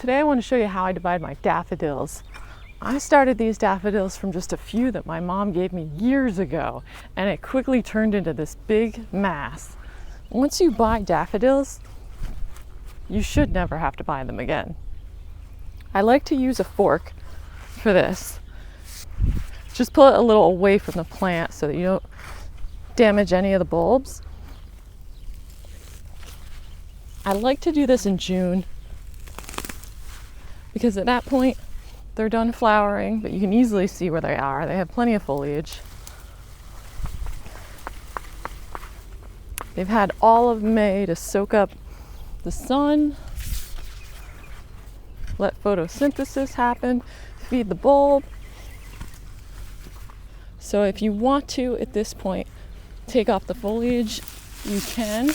Today I want to show you how I divide my daffodils. I started these daffodils from just a few that my mom gave me years ago, and it quickly turned into this big mass. Once you buy daffodils, you should never have to buy them again. I like to use a fork for this. Just pull it a little away from the plant so that you don't damage any of the bulbs. I like to do this in June because at that point they're done flowering, but you can easily see where they are. They have plenty of foliage. They've had all of May to soak up the sun, let photosynthesis happen, feed the bulb. So if you want to, at this point, take off the foliage, you can.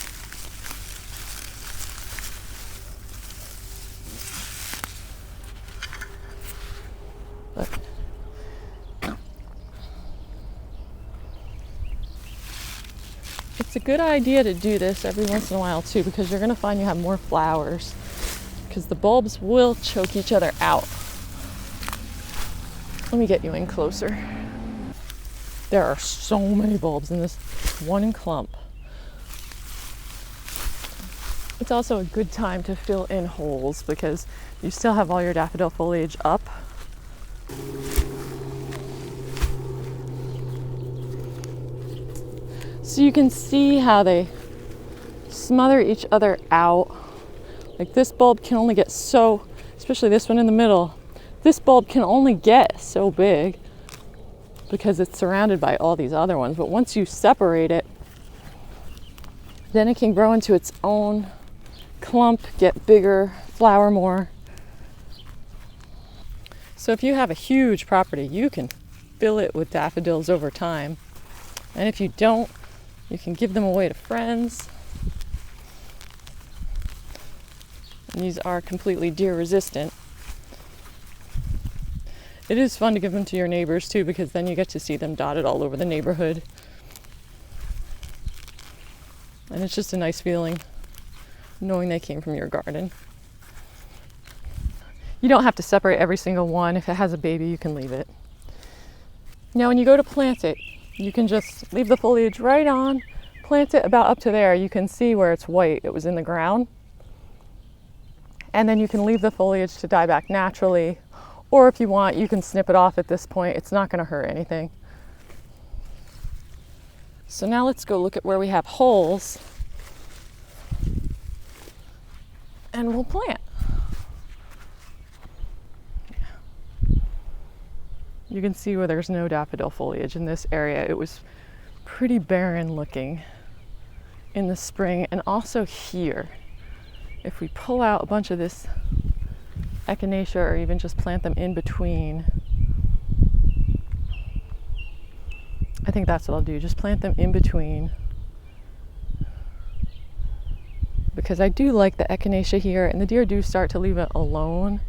But it's a good idea to do this every once in a while too, because you're going to find you have more flowers, because the bulbs will choke each other out. Let me get you in closer. There are so many bulbs in this one clump. It's also a good time to fill in holes because you still have all your daffodil foliage up. So you can see how they smother each other out. Like this bulb can only get so, especially this one in the middle, this bulb can only get so big because it's surrounded by all these other ones. But once you separate it, then it can grow into its own clump, get bigger, flower more. So if you have a huge property, you can fill it with daffodils over time. And if you don't, you can give them away to friends. And these are completely deer resistant. It is fun to give them to your neighbors too, because then you get to see them dotted all over the neighborhood. And it's just a nice feeling knowing they came from your garden. You don't have to separate every single one. If it has a baby, you can leave it. Now when you go to plant it, you can just leave the foliage right on, plant it about up to there. You can see where it's white, it was in the ground. And then you can leave the foliage to die back naturally. Or if you want, you can snip it off at this point. It's not going to hurt anything. So now let's go look at where we have holes. And we'll plant. You can see where there's no daffodil foliage in this area. It was pretty barren looking in the spring, and also here. If we pull out a bunch of this echinacea or even just plant them in between, I think that's what I'll do, just plant them in between. Because I do like the echinacea here, and the deer do start to leave it alone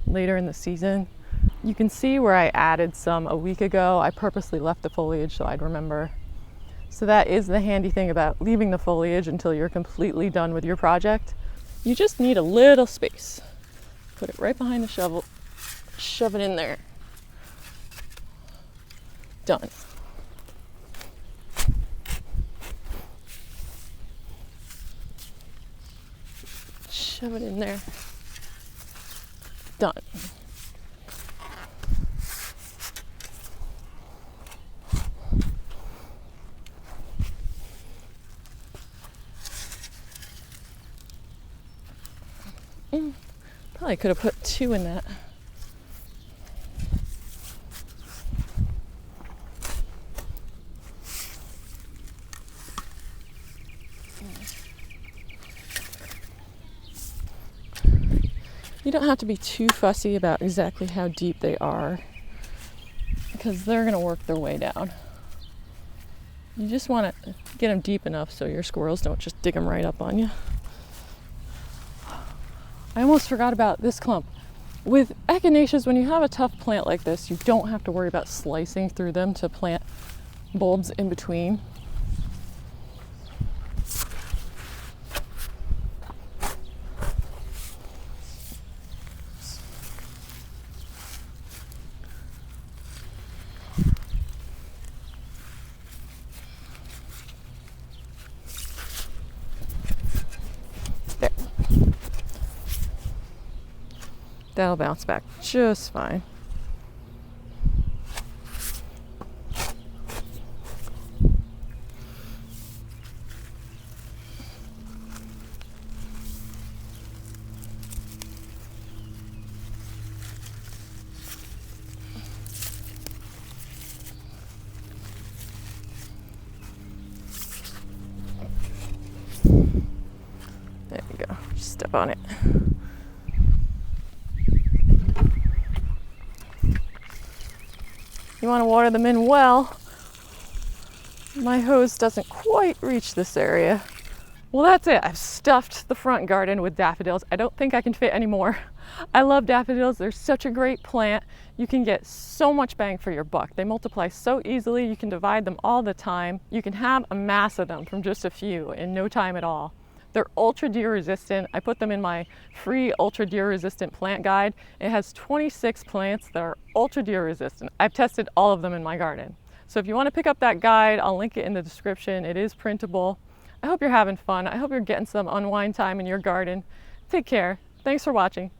later in the season. You can see where I added some a week ago. I purposely left the foliage so I'd remember. So that is the handy thing about leaving the foliage until you're completely done with your project. You just need a little space. Put it right behind the shovel, shove it in there. Done. Shove it in there. Done. Probably could have put 2 in that. You don't have to be too fussy about exactly how deep they are, because they're going to work their way down. You just want to get them deep enough so your squirrels don't just dig them right up on you. I almost forgot about this clump. With echinaceas, when you have a tough plant like this, you don't have to worry about slicing through them to plant bulbs in between. That'll bounce back just fine. There we go, just step on it. You want to water them in well. My hose doesn't quite reach this area. Well, that's it. I've stuffed the front garden with daffodils. I don't think I can fit any more. I love daffodils. They're such a great plant. You can get so much bang for your buck. They multiply so easily. You can divide them all the time. You can have a mass of them from just a few in no time at all. They're ultra deer resistant. I put them in my free ultra deer resistant plant guide. It has 26 plants that are ultra deer resistant. I've tested all of them in my garden. So if you want to pick up that guide, I'll link it in the description. It is printable. I hope you're having fun. I hope you're getting some unwind time in your garden. Take care. Thanks for watching.